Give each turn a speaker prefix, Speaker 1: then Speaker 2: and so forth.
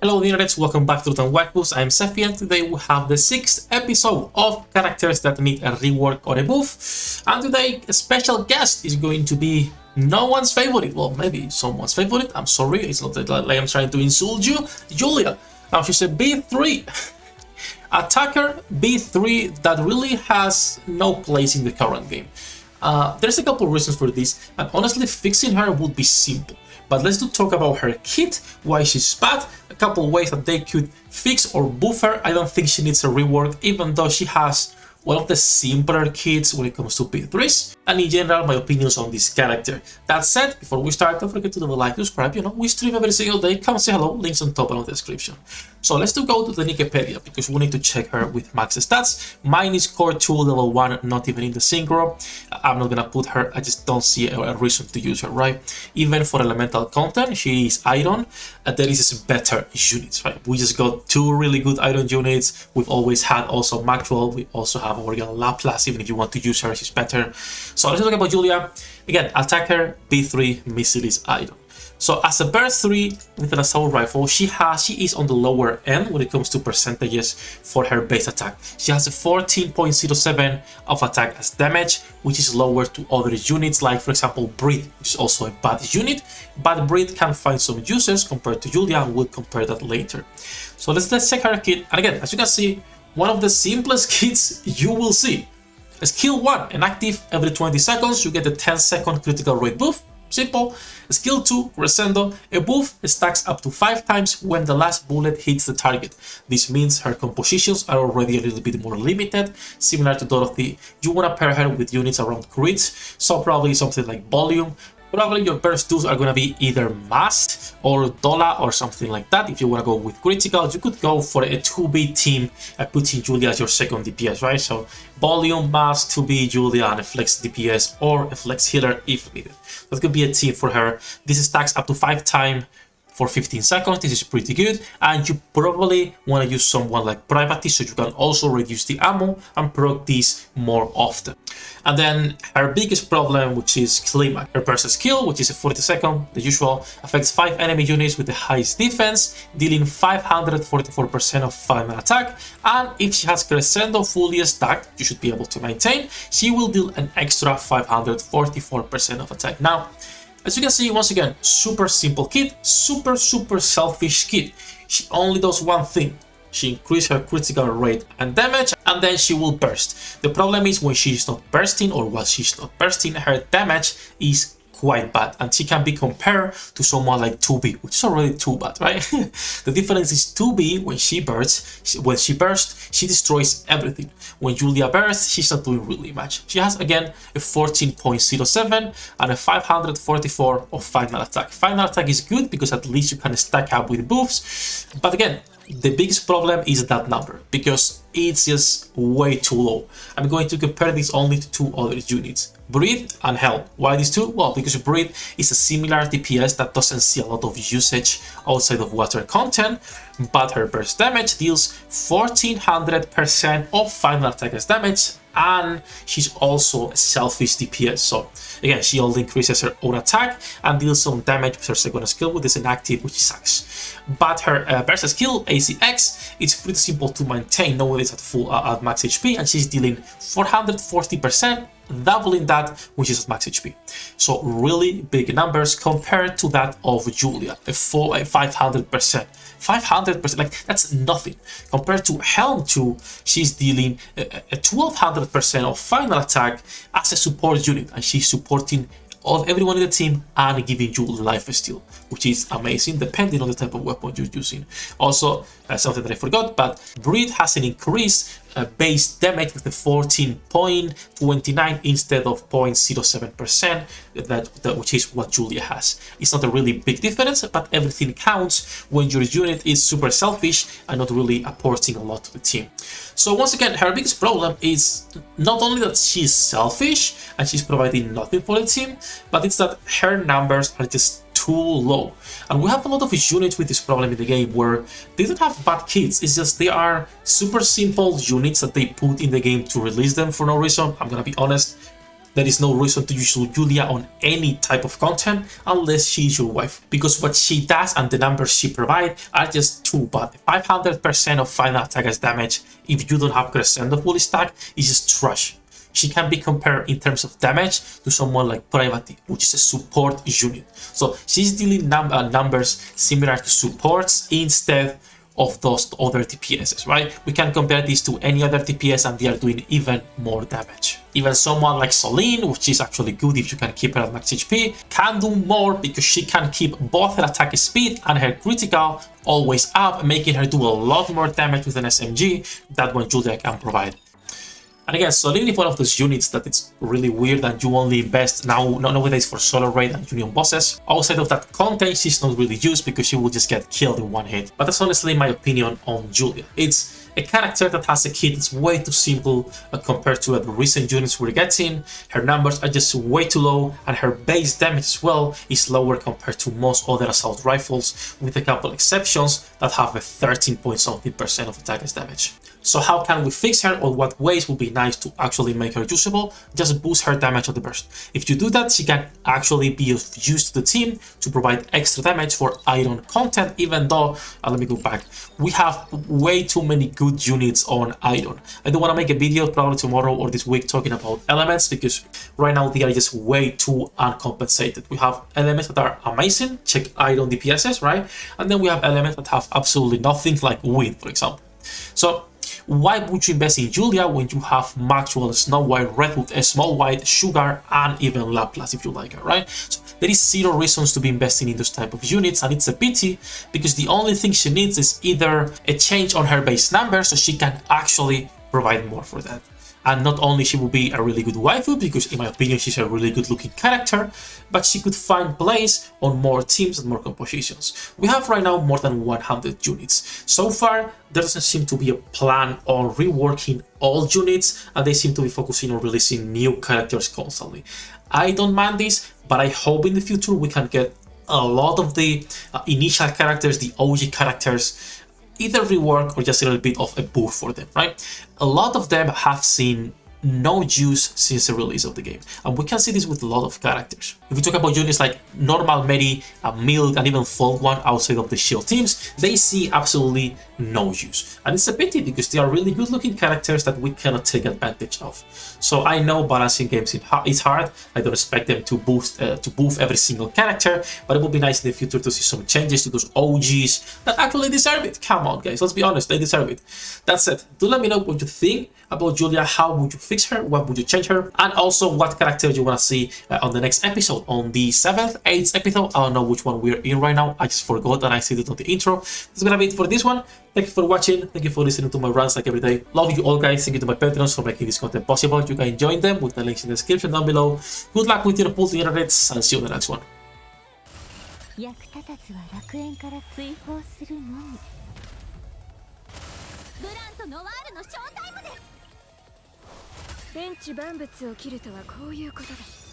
Speaker 1: Hello internets, welcome back to the Waifus. I'm Sefi and today we have the 6th episode of characters that need a rework or a buff. And today a special guest is going to be no one's favorite, well maybe someone's favorite, I'm sorry, it's not like I'm trying to insult you, Julia. Now she's a B3 attacker, B3 that really has no place in the current game. There's a couple reasons for this, and honestly fixing her would be simple. But let's talk about her kit, why she's bad, a couple ways that they could fix or buff her. I don't think she needs a rework, even though she has one of the simpler kits when it comes to B3s, and in general my opinions on this character. That said, before we start, don't forget to leave a like, subscribe, we stream every single day, come say hello, links on top and on the description. So let's go to the NIKKE because we need to check her with max stats. Mine is core 2 level 1, not even in the synchro. I'm not gonna put her, I just don't see a reason to use her, right? Even for elemental content, she is iron, there is better units, right? We just got 2 really good iron units. We've always had also Maxwell, we also have Original Laplace, even if you want to use her, she's better. So let's talk about Julia. Again, attacker, B3, missile is iron. So as a burst 3 with an assault rifle, she is on the lower end when it comes to percentages for her base attack. She has a 14.07 of attack as damage, which is lower to other units like, for example, Breed, which is also a bad unit, but Breed can find some uses compared to Julia, and we'll compare that later. So let's check her kit, and again, as you can see, one of the simplest kits you will see. Skill 1, inactive every 20 seconds, you get a 10-second critical rate buff. Simple. Skill 2, Crescendo, a buff stacks up to 5 times when the last bullet hits the target. This means her compositions are already a little bit more limited, similar to Dorothy. You want to pair her with units around crits, so probably something like Volume. Probably your burst 2s are going to be either Mast or Dola or something like that. If you want to go with critical, you could go for a 2B team and putting Julia as your second DPS, right? So Volume, Mast, 2B, Julia, and a flex DPS or a flex healer if needed. That could be a team for her. This stacks up to 5 times for 15 seconds. This is pretty good, and you probably want to use someone like Privacy so you can also reduce the ammo and proc this more often. And then her biggest problem, which is Climax. Her burst skill, which is a 40-second, the usual, affects 5 enemy units with the highest defense, dealing 544% of final attack, and if she has Crescendo fully stacked, you should be able to maintain, she will deal an extra 544% of attack. Now, as you can see, once again, super simple kit, super selfish kit. She only does one thing. She increases her critical rate and damage, and then she will burst. The problem is when she's not bursting, or while she's not bursting, her damage is quite bad, and she can be compared to someone like 2B, which is already too bad, right? The difference is 2B, when she bursts, she destroys everything. When Julia bursts, she's not doing really much. She has again a 14.07 and a 544 of final attack. Final attack is good because at least you can stack up with buffs, but again, the biggest problem is that number, because it's just way too low. I'm going to compare this only to 2 other units, Breathe and Helm. Why these 2? Well, because Breathe is a similar DPS that doesn't see a lot of usage outside of water content, but her burst damage deals 1400% of final attack as damage, and she's also a selfish DPS. So again, she only increases her own attack and deals some damage with her second skill, which is inactive, which sucks. But her burst skill, ACX, it's pretty simple to maintain, knowing it's at max HP, and she's dealing 440%, doubling that when she's at max HP. So really big numbers compared to that of Julia, a 500%. 500%, like that's nothing. Compared to Helm 2, she's dealing a 1200% of final attack as a support unit, and she's supporting everyone in the team and giving you life steal, which is amazing depending on the type of weapon you're using. Also, something that I forgot, but Breed has an increased base damage with the 14.29 instead of 0.07%, which is what Julia has. It's not a really big difference, but everything counts when your unit is super selfish and not really apporting a lot to the team. So once again, her biggest problem is not only that she's selfish and she's providing nothing for the team, but it's that her numbers are just too low. And we have a lot of units with this problem in the game where they don't have bad kits, it's just they are super simple units that they put in the game to release them for no reason. I'm gonna be honest, there is no reason to use Julia on any type of content unless she's your wife, because what she does and the numbers she provides are just too bad. 500% of final attack as damage if you don't have Crescendo fully stacked is just trash. She can be compared in terms of damage to someone like Privati, which is a support unit. So she's dealing numbers similar to supports instead of those other DPSs, right? We can compare these to any other DPS and they are doing even more damage. Even someone like Celine, which is actually good if you can keep her at max HP, can do more because she can keep both her attack speed and her critical always up, making her do a lot more damage with an SMG than what Julia can provide. And again, Celine is one of those units that it's really weird that you only invest nowadays for solo raid and union bosses. Outside of that content, she's not really used because she will just get killed in one hit. But that's honestly my opinion on Julia. It's a character that has a kit that's way too simple compared to the recent units we're getting. Her numbers are just way too low, and her base damage as well is lower compared to most other assault rifles, with a couple exceptions that have a 13.something% of attack as damage. So how can we fix her, or what ways would be nice to actually make her usable? Just boost her damage on the burst. If you do that, she can actually be of use to the team to provide extra damage for iron content, even though, let me go back, we have way too many good units on iron. I don't want to make a video probably tomorrow or this week talking about elements, because right now they are just way too uncompensated. We have elements that are amazing, check iron DPSs, right? And then we have elements that have absolutely nothing, like wind, for example. So why would you invest in Julia when you have Maxwell, Snow White, Redwood, Small White, Sugar, and even Laplace if you like her, right? So there is zero reasons to be investing in those type of units, and it's a pity because the only thing she needs is either a change on her base number so she can actually provide more for that. And not only she will be a really good waifu, because in my opinion she's a really good looking character, but she could find place on more teams and more compositions. We have right now more than 100 units. So far, there doesn't seem to be a plan on reworking all units, and they seem to be focusing on releasing new characters constantly. I don't mind this, but I hope in the future we can get a lot of the initial characters, the OG characters, either rework or just a little bit of a buff for them, right? A lot of them have seen no use since the release of the game, and we can see this with a lot of characters. If we talk about units like normal, Medi, Milk, and even Folk One outside of the shield teams, they see absolutely no use, and it's a pity because they are really good looking characters that we cannot take advantage of. So I know balancing games is hard. I don't expect them to boost every single character, but it would be nice in the future to see some changes to those OGs that actually deserve it. Come on guys, let's be honest, they deserve it. That's it. Do let me know what you think about Julia. How would you fix her? What would you change her? And also what character you want to see on the next episode, on the 7th, 8th episode. I don't know which one we're in right now. I just forgot and I said it on the intro. That's gonna be it for this one. Thank you for watching. Thank you for listening to my rants like every day. Love you all guys. Thank you to my patrons for making this content possible. You can join them with the links in the description down below. Good luck with your pull to internets, and see you on the next one. 役立たずは楽園から追放するのみ。ブランとノワールのショータイムです。天地万物を切るとはこういうことだ。